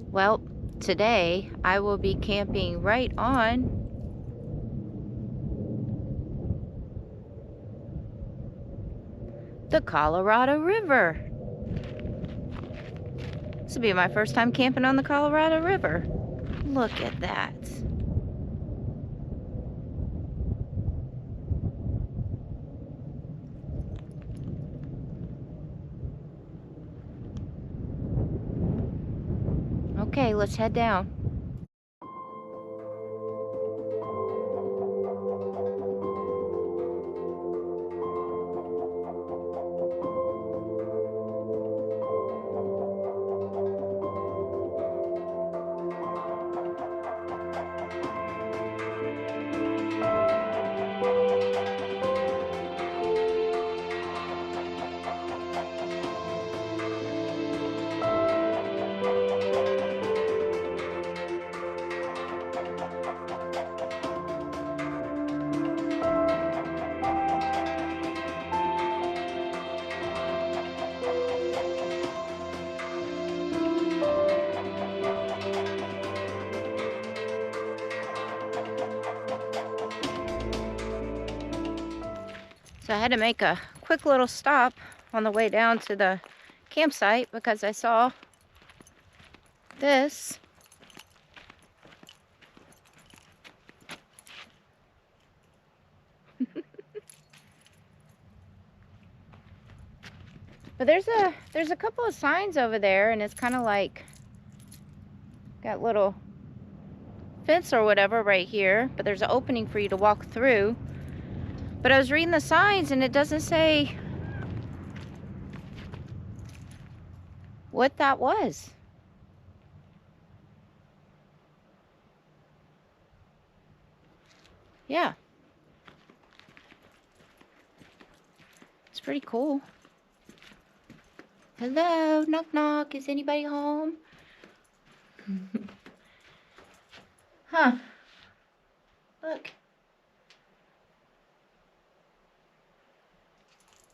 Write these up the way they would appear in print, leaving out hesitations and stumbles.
Well, today I will be camping right on the Colorado River. This will be my first time camping on the Colorado River. Look at that. Okay, let's head down. So I had to make a quick little stop on the way down to the campsite because I saw this. But there's a couple of signs over there, and it's kind of like got little fence or whatever right here, but there's an opening for you to walk through. But I was reading the signs and it doesn't say what that was. Yeah. It's pretty cool. Hello, knock knock, is anybody home? Huh. Look.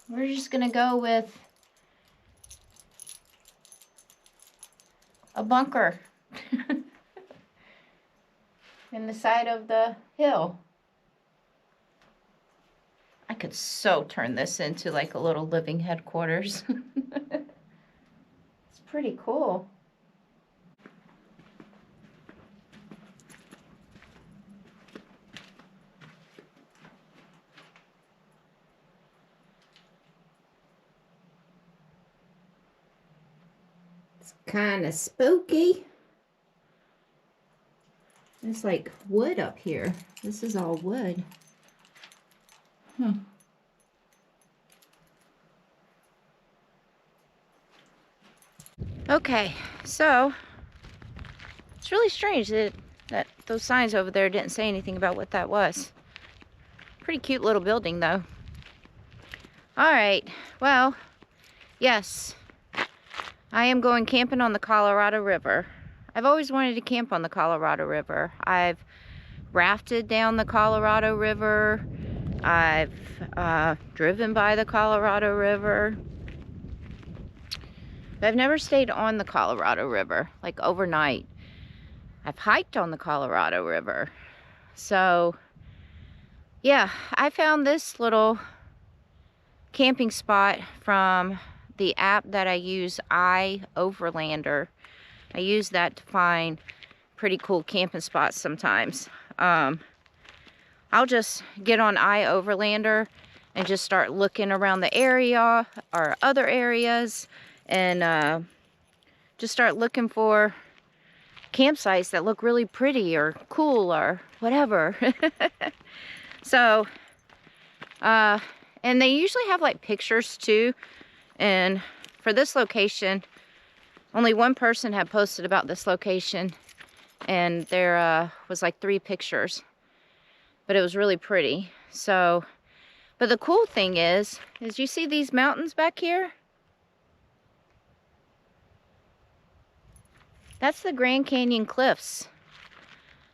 We're just gonna go with a bunker in the side of the hill. I could so turn this into like a little living headquarters. It's pretty cool. It's kind of spooky. It's like wood up here. This is all wood. Okay, so it's really strange that those signs over there didn't say anything about what that was. Pretty cute little building though. All right, well, yes, I am going camping on the Colorado River. I've always wanted to camp on the Colorado River. I've rafted down the Colorado River. I've driven by the Colorado River. But I've never stayed on the Colorado River, like overnight. I've hiked on the Colorado River. So, yeah, I found this little camping spot from the app that I use, iOverlander. I use that to find pretty cool camping spots sometimes. I'll just get on iOverlander and just start looking around the area or other areas and just start looking for campsites that look really pretty or cool or whatever. So, and they usually have like pictures too. And for this location, only one person had posted about this location, and there was like 3 pictures, but it was really pretty. So, but the cool thing is you see these mountains back here? That's the Grand Canyon Cliffs.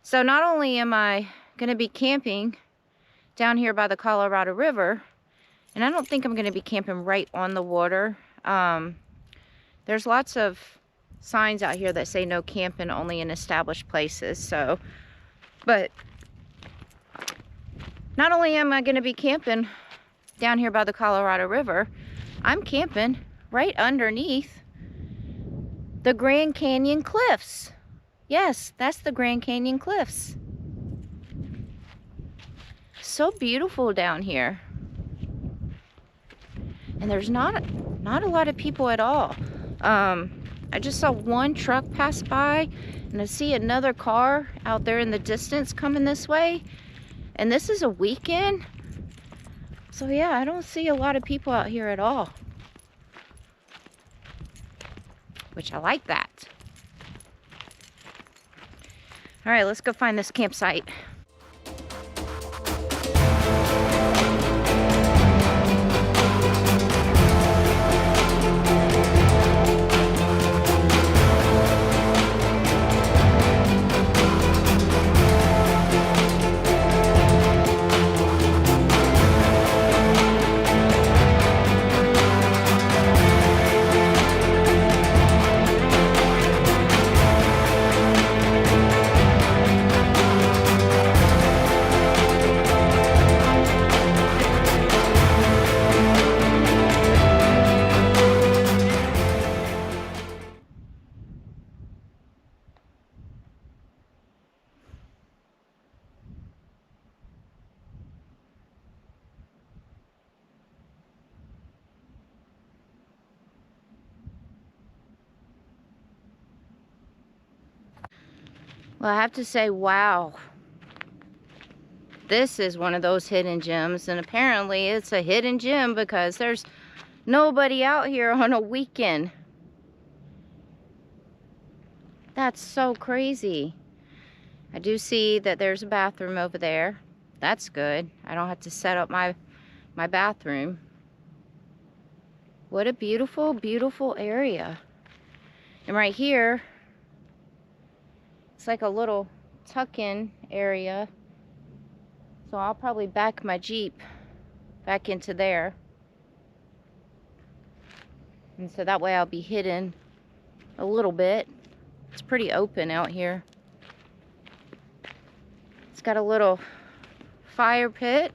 So not only am I going to be camping down here by the Colorado River, and I don't think I'm going to be camping right on the water. There's lots of signs out here that say no camping, only in established places. So, but not only am I going to be camping down here by the Colorado River, I'm camping right underneath the Grand Canyon Cliffs. Yes, that's the Grand Canyon Cliffs. So beautiful down here. And there's not a lot of people at all. I just saw one truck pass by, and I see another car out there in the distance coming this way. And this is a weekend. So yeah, I don't see a lot of people out here at all. Which I like that. All right, let's go find this campsite. Well, I have to say, wow. This is one of those hidden gems, and apparently it's a hidden gem because there's nobody out here on a weekend. That's so crazy. I do see that there's a bathroom over there. That's good. I don't have to set up my bathroom. What a beautiful, beautiful area. And right here, it's like a little tuck-in area. So I'll probably back my Jeep back into there. And so that way I'll be hidden a little bit. It's pretty open out here. It's got a little fire pit.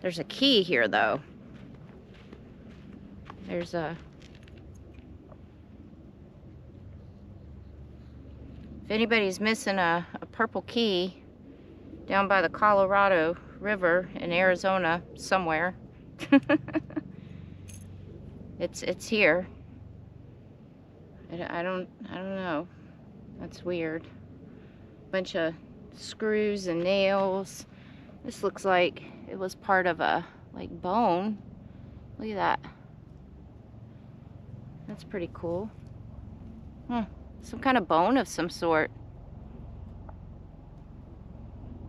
There's a key here though. There's a... If anybody's missing a purple key down by the Colorado River in Arizona somewhere, it's here. I don't know. That's weird. Bunch of screws and nails. This looks like it was part of a bone. Look at that. That's pretty cool. Huh. Some kind of bone of some sort.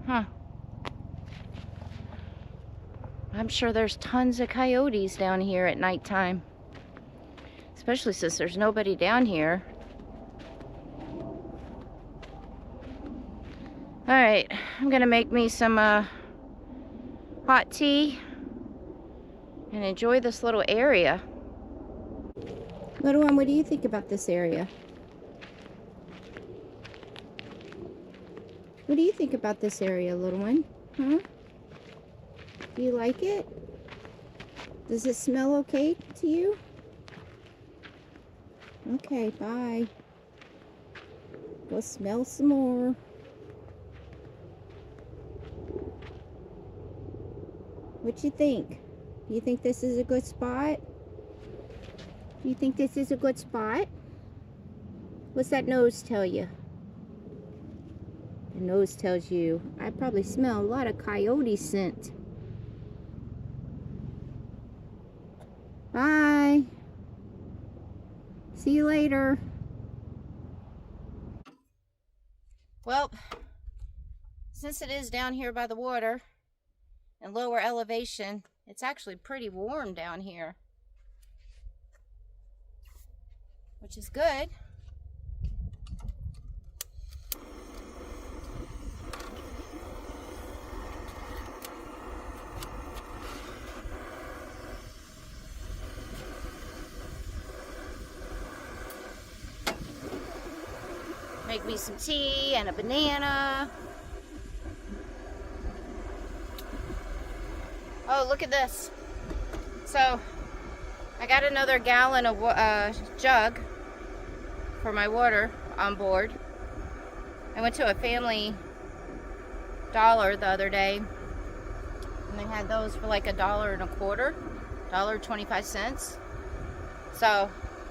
Huh. I'm sure there's tons of coyotes down here at nighttime. Especially since there's nobody down here. Alright, I'm gonna make me some hot tea and enjoy this little area. Little one, what do you think about this area? What do you think about this area, little one? Huh? Do you like it? Does it smell okay to you? Okay, bye. Go smell some more. What you think? Do you think this is a good spot? Do you think this is a good spot? What's that nose tell you? The nose tells you, I probably smell a lot of coyote scent. Bye. See you later. Well, since it is down here by the water and lower elevation, it's actually pretty warm down here, which is good. Make me some tea and a banana. Oh, look at this. So, I got another gallon of jug for my water on board. I went to a Family Dollar the other day, and they had those for like $1.25, $1.25. So,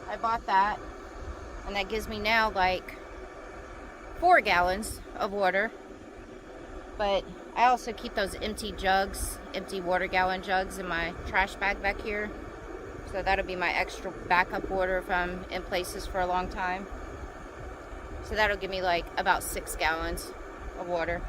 I bought that, and that gives me now like 4 gallons of water. But I also keep those empty jugs, empty water gallon jugs in my trash bag back here. So that'll be my extra backup water if I'm in places for a long time. So that'll give me like about 6 gallons of water.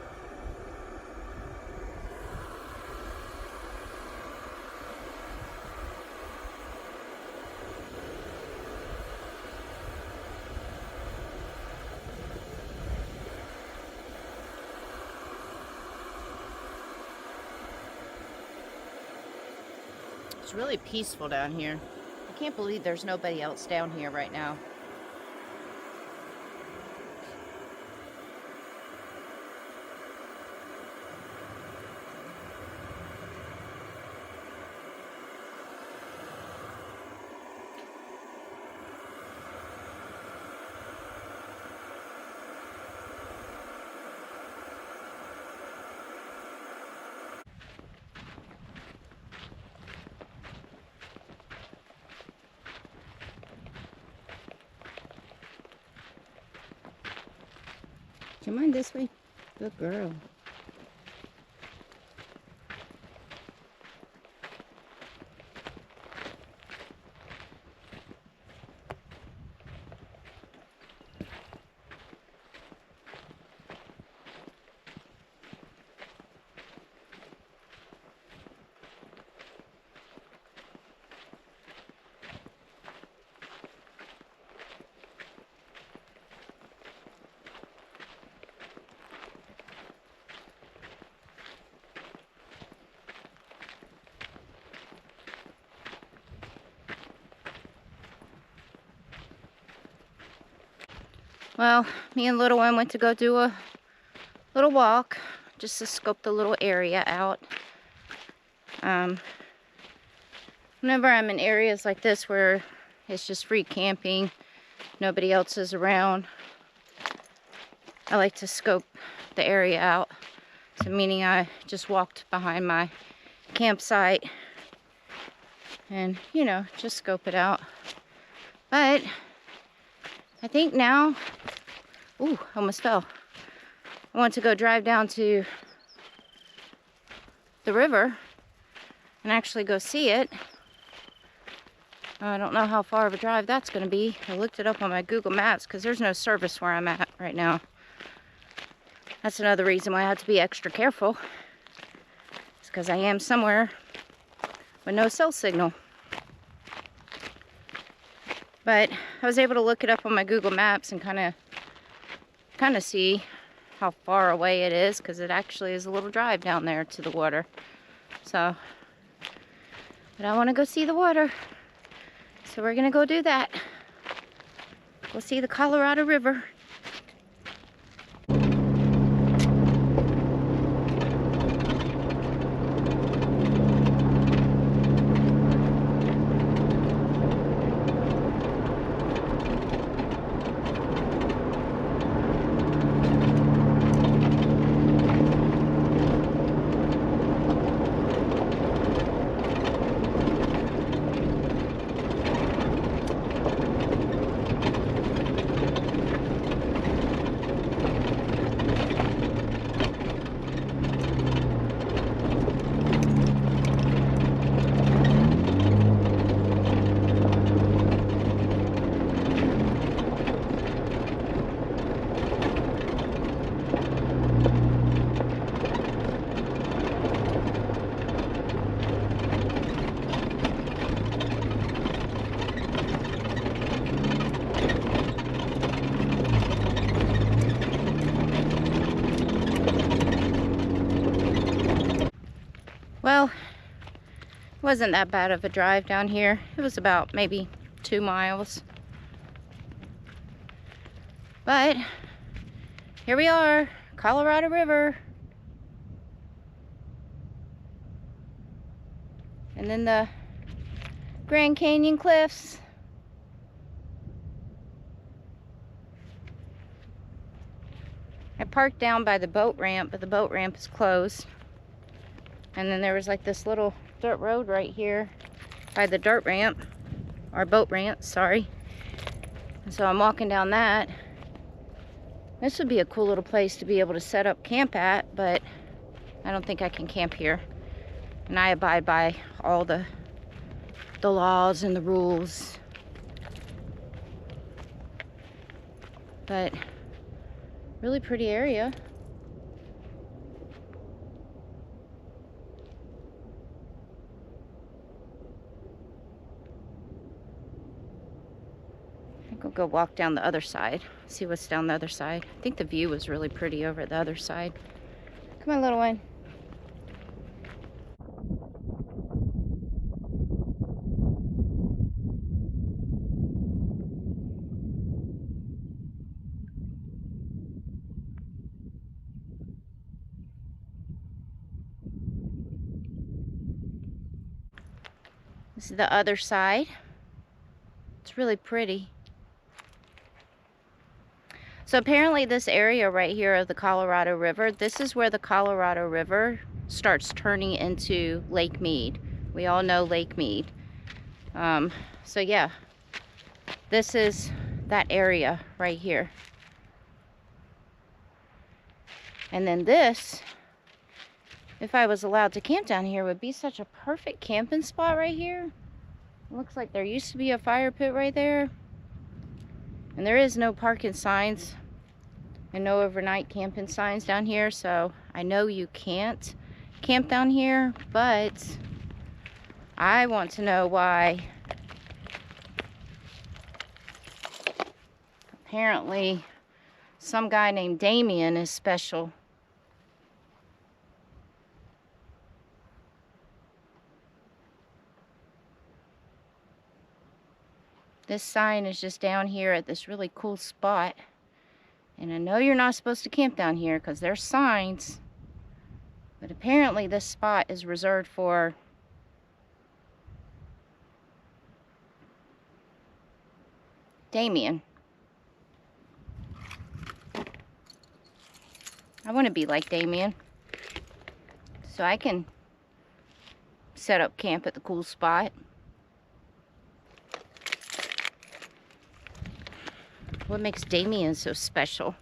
It's really peaceful down here. I can't believe there's nobody else down here right now. Do you mind this way? Good girl. Well, me and little one went to go do a little walk just to scope the little area out. Whenever I'm in areas like this where it's just free camping, nobody else is around, I like to scope the area out. So meaning I just walked behind my campsite and, you know, just scope it out. But I think now, ooh, almost fell. I want to go drive down to the river and actually go see it. I don't know how far of a drive that's going to be. I looked it up on my Google Maps because there's no service where I'm at right now. That's another reason why I have to be extra careful. It's because I am somewhere with no cell signal. But I was able to look it up on my Google Maps and kind of see how far away it is, because it actually is a little drive down there to the water. So, but I want to go see the water. So we're going to go do that. Go see the Colorado River. Well, it wasn't that bad of a drive down here. It was about maybe 2 miles. But here we are, Colorado River. And then the Grand Canyon cliffs. I parked down by the boat ramp, but the boat ramp is closed. And then there was like this little dirt road right here by the dirt ramp, or boat ramp, sorry. And so I'm walking down that. This would be a cool little place to be able to set up camp at, but I don't think I can camp here. And I abide by all the laws and the rules. But really pretty area. I think we'll go walk down the other side, see what's down the other side. I think the view was really pretty over at the other side. Come on, little one. This is the other side. It's really pretty. So apparently this area right here of the Colorado River, this is where the Colorado River starts turning into Lake Mead. We all know Lake Mead. So yeah, this is that area right here. And then this, if I was allowed to camp down here, would be such a perfect camping spot right here. It looks like there used to be a fire pit right there. And there is no parking signs and no overnight camping signs down here, so I know you can't camp down here, but I want to know why apparently some guy named Damien is special. This sign is just down here at this really cool spot. And I know you're not supposed to camp down here because there's signs. But apparently this spot is reserved for Damien. I want to be like Damien, so I can set up camp at the cool spot. What makes Damien so special?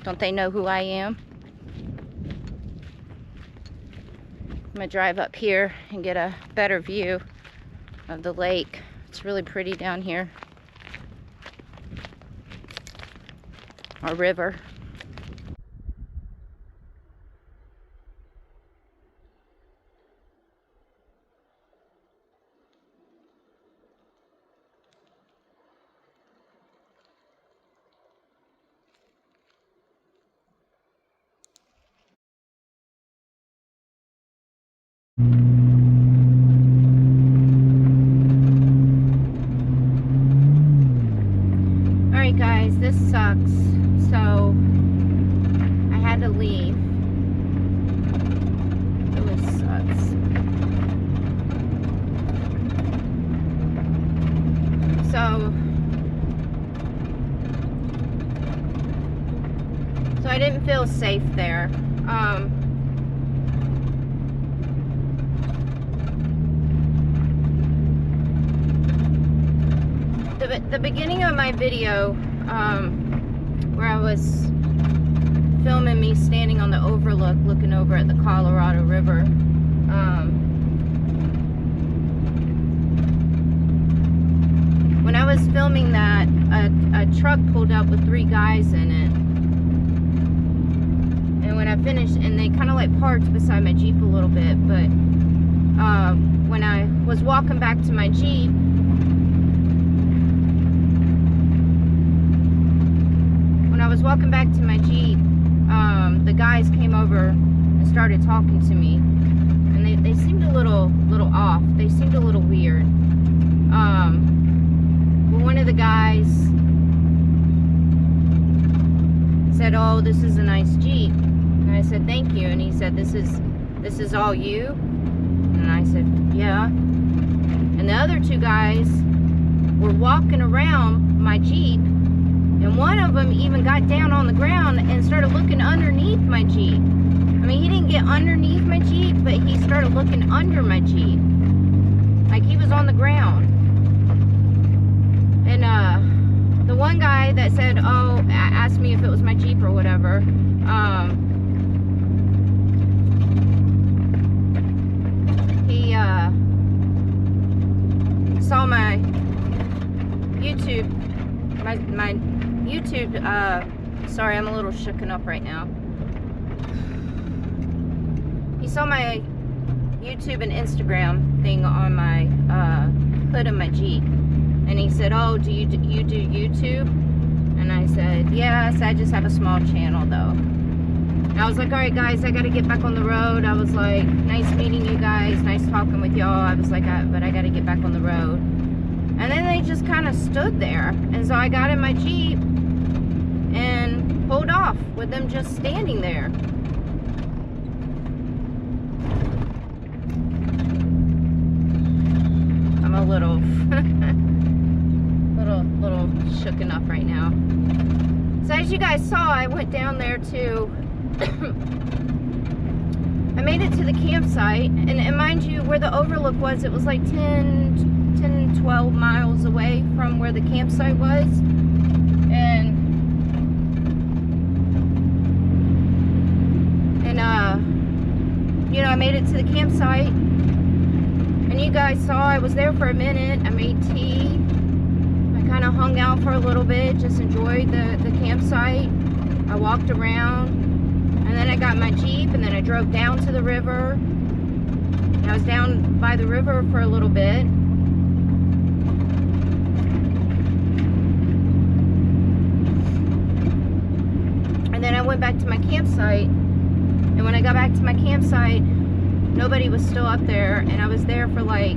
Don't they know who I am? I'm gonna drive up here and get a better view of the lake. It's really pretty down here. Our river. Alright guys, this sucks. So I had to leave. It really sucks. So I didn't feel safe there. The beginning of my video, where I was filming me standing on the overlook looking over at the Colorado River, when I was filming that, a truck pulled up with 3 guys in it. And when I finished, and they kind of like parked beside my Jeep a little bit, but when I was walking back to my Jeep, the guys came over and started talking to me, and they seemed a little off. They seemed a little weird. Well, one of the guys said, oh, this is a nice Jeep. And I said, thank you. And he said, this is all you? And I said, yeah. And the other two guys were walking around my Jeep, and one of them even got down on the ground and started looking underneath my Jeep. I mean, he didn't get underneath my Jeep, but he started looking under my Jeep. Like he was on the ground. And the one guy that said, oh, asked me if it was my Jeep or whatever, he saw my YouTube, my YouTube, sorry, I'm a little shooken up right now. He saw my YouTube and Instagram thing on my hood of my Jeep, and he said, oh, do you do YouTube? And I said, yes, I just have a small channel though. And I was like, all right guys, I gotta get back on the road. I was like, nice meeting you guys, nice talking with y'all. I was like, but I gotta get back on the road. And then they just kind of stood there, and so I got in my Jeep and pulled off with them just standing there. I'm a little little shooken up right now. So as you guys saw, I went down there to I made it to the campsite, and mind you, where the overlook was, it was like 12 miles away from where the campsite was. And you know, I made it to the campsite, and you guys saw I was there for a minute. I made tea. I kind of hung out for a little bit, just enjoyed the campsite. I walked around, and then I got my Jeep, and then I drove down to the river. And I was down by the river for a little bit. And then I went back to my campsite, and when I got back to my campsite, nobody was still up there, and I was there for like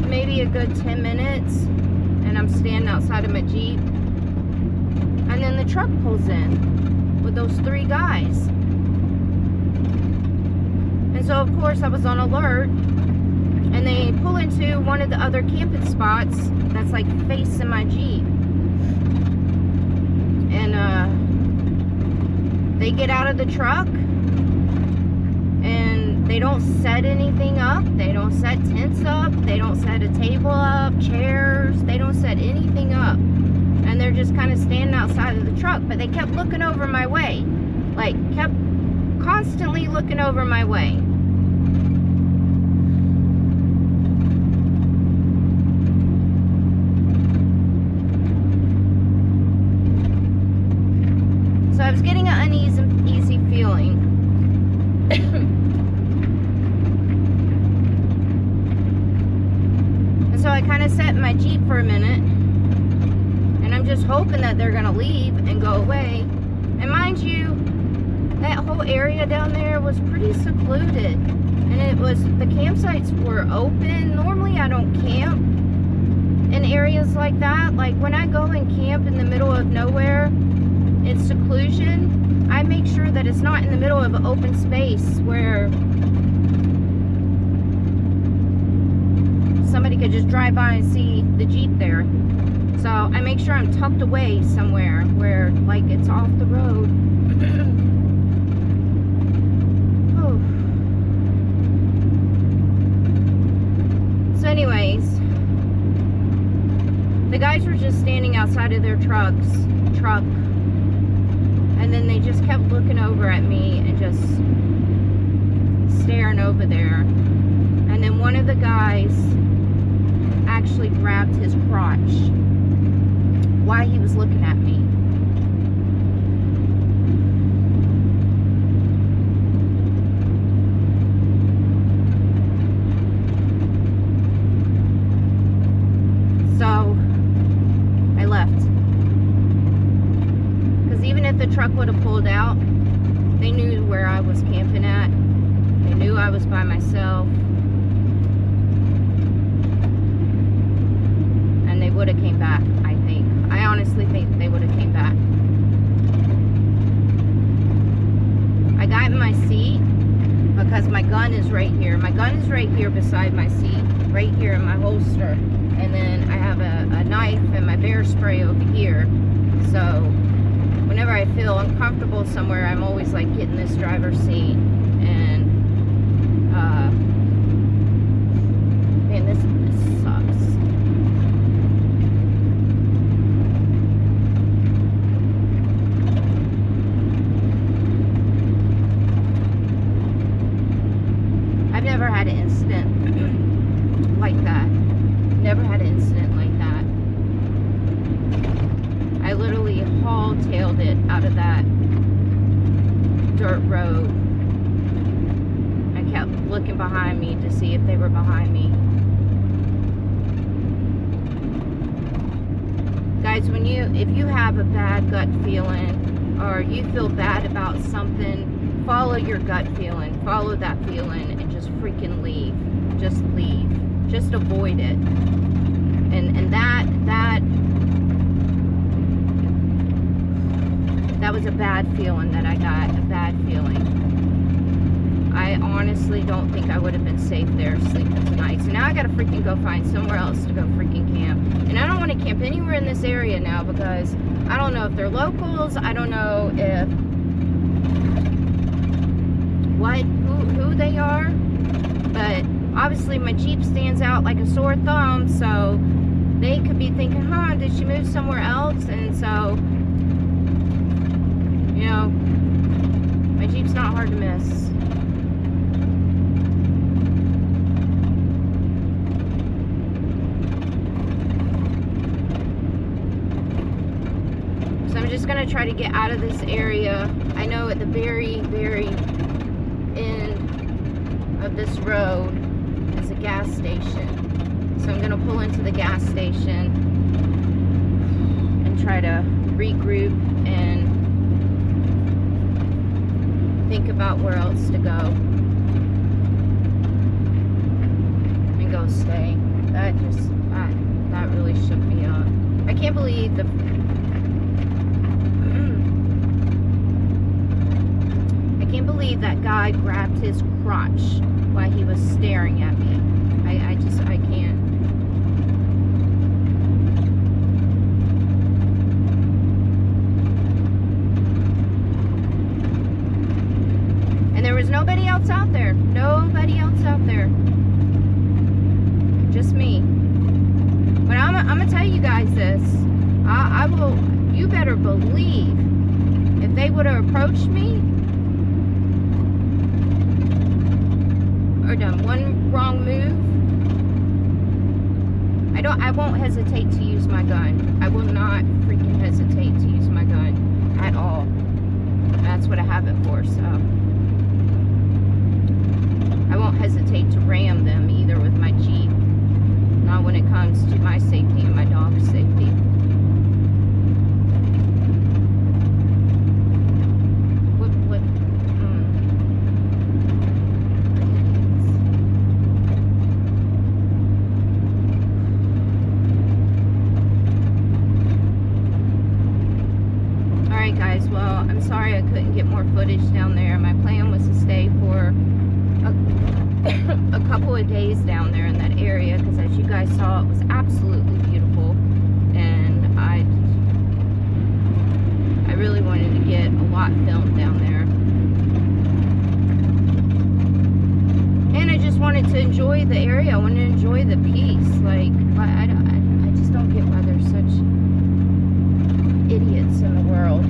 maybe a good 10 minutes, and I'm standing outside of my Jeep, and then the truck pulls in with those three guys. And so of course I was on alert, and they pull into one of the other camping spots that's like facing my Jeep, and they get out of the truck, and they don't set anything up. They don't set tents up. They don't set a table up, chairs. They don't set anything up. And they're just kind of standing outside of the truck. But they kept looking over my way. Like, kept constantly looking over my way. So I was getting an uneasy feeling. And so I kind of sat in my Jeep for a minute, and I'm just hoping that they're gonna leave and go away. And mind you, that whole area down there was pretty secluded, and the campsites were open. Normally I don't camp in areas like that. Like when I go and camp in the middle of nowhere, it's seclusion. I make sure that it's not in the middle of an open space where somebody could just drive by and see the Jeep there. So I make sure I'm tucked away somewhere where, like, it's off the road. Oh. So anyways, the guys were just standing outside of their truck, and then they just kept looking over at me and just staring over there. And then one of the guys actually grabbed his crotch while he was looking at me. So I left. Because even if the truck would have pulled out, they knew where I was camping at. They knew I was by myself. And they would have came back, I think. I honestly think they would have came back. gun is right here. My gun is right here beside my seat, right here in my holster. And then I have a knife and my bear spray over here. So whenever I feel uncomfortable somewhere, I'm always like getting this driver's seat. And man, this sucks. I've never had an incident like that. Never had an incident like that. I literally haul-tailed it out of that dirt road. I kept looking behind me to see if they were behind me. Guys, if you have a bad gut feeling or you feel bad about something, follow your gut feeling. Follow that feeling and just freaking leave. Just leave. Just avoid it. And that was a bad feeling that I got. A bad feeling. I honestly don't think I would have been safe there sleeping tonight. So now I gotta freaking go find somewhere else to go freaking camp. And I don't want to camp anywhere in this area now because I don't know if they're locals. I don't know if who they are. But obviously my Jeep stands out like a sore thumb, so they could be thinking, huh, did she move somewhere else? And so, you know, my Jeep's not hard to miss. So I'm just gonna try to get out of this area. I know at the very, very end of this road is a gas station. So I'm gonna pull into the gas station and try to regroup and think about where else to go and go stay. That really shook me up. I can't believe that guy grabbed his crotch while he was staring at me. I can't. And there was nobody else out there. Nobody else out there. Just me. But I'm gonna tell you guys this. I will, you better believe, if they would have approached me, or done one wrong move, I won't hesitate to use my gun. I will not freaking hesitate to use my gun at all. That's what I have it for, so I won't hesitate to ram them either with my Jeep. Not when it comes to my safety and my dog's safety. Guys, well, I'm sorry I couldn't get more footage down there. My plan was to stay for a couple of days down there in that area because, as you guys saw, it was absolutely beautiful, and I really wanted to get a lot filmed down there, and I just wanted to enjoy the area. I wanted to enjoy the peace. Like, I just don't get why there's such idiots in the world.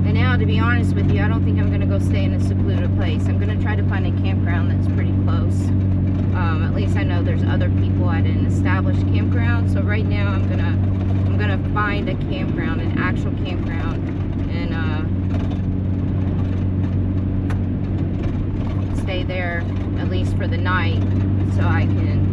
And now, to be honest with you, I don't think I'm going to go stay in a secluded place. I'm going to try to find a campground that's pretty close. At least I know there's other people at an established campground. So right now I'm gonna find a campground, an actual campground, and stay there at least for the night so I can